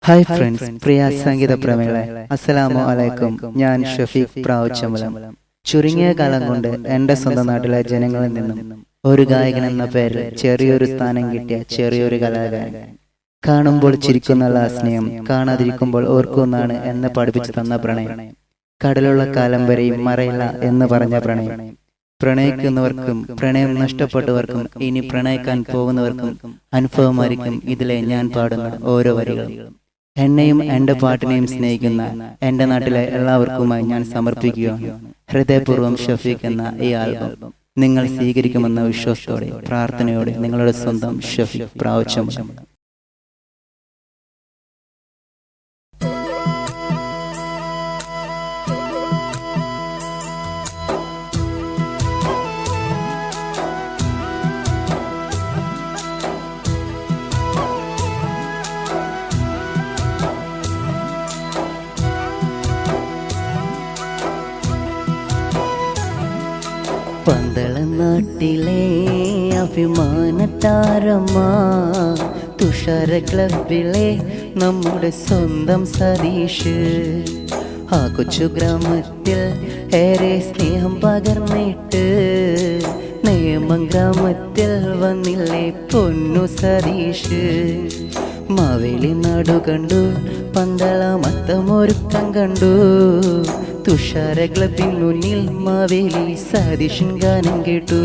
Hi friends, പ്രിയ സംഗീത പ്രേമികളെ, അസ്സലാമു അലൈക്കും. ഞാൻ ഷഫീഖ് പ്രാവുച്ചമ്പലം. ചുരുങ്ങിയ കാലം കൊണ്ട് എൻ്റെ സ്വന്തം നാട്ടിലെ ജനങ്ങളിൽ നിന്നും ഒരു ഗായകൻ എന്ന പേരിൽ ചെറിയൊരു സ്ഥാനം കിട്ടിയ ചെറിയൊരു കലാകാരൻ. കാണുമ്പോൾ ചിരിക്കുന്നുള്ള സ്നേഹം, കാണാതിരിക്കുമ്പോൾ ഓർക്കുന്നാണ് എന്നെ പഠിപ്പിച്ചു തന്ന പ്രണയം. കടലുള്ള കാലം വരെയും മറയില്ല എന്ന് പറഞ്ഞ പ്രണയം. പ്രണയിക്കുന്നവർക്കും പ്രണയം നഷ്ടപ്പെട്ടവർക്കും ഇനി പ്രണയിക്കാൻ പോകുന്നവർക്കും അനുഭവമായിരിക്കും ഇതിലെ ഞാൻ പാടുന്ന ഓരോ വരികളും. എന്നെയും എൻ്റെ പാട്ടിനെയും സ്നേഹിക്കുന്ന എൻ്റെ നാട്ടിലെ എല്ലാവർക്കുമായി ഞാൻ സമർപ്പിക്കുകയാണ് ഹൃദയപൂർവ്വം ഷഫീഖ് എന്ന ഈ ആൽബം. നിങ്ങൾ സ്വീകരിക്കുമെന്ന വിശ്വാസത്തോടെ പ്രാർത്ഥനയോടെ നിങ്ങളുടെ സ്വന്തം ഷഫീഖ് പ്രാവുച്ചമ്പലം. പന്തളനാട്ടിലെ അഭിമാനതാരമാ തുഷാര ക്ലബിലെ നമ്മുടെ സ്വന്തം സതീഷ്. ആ കൊച്ചു ഗ്രാമത്തിൽ ഏറെ സ്നേഹം പകർന്നിട്ട് നേമം ഗ്രാമത്തിൽ വന്നില്ലേ പൊന്നു സതീഷ്. മാവേലി നാടു കണ്ടു, പന്തളമത്തമൊരുക്കം കണ്ടു. തുഷാര ക്ലബിൻ മുന്നിൽ മാവേലി സതീശൻ ഗാനം കേട്ടു.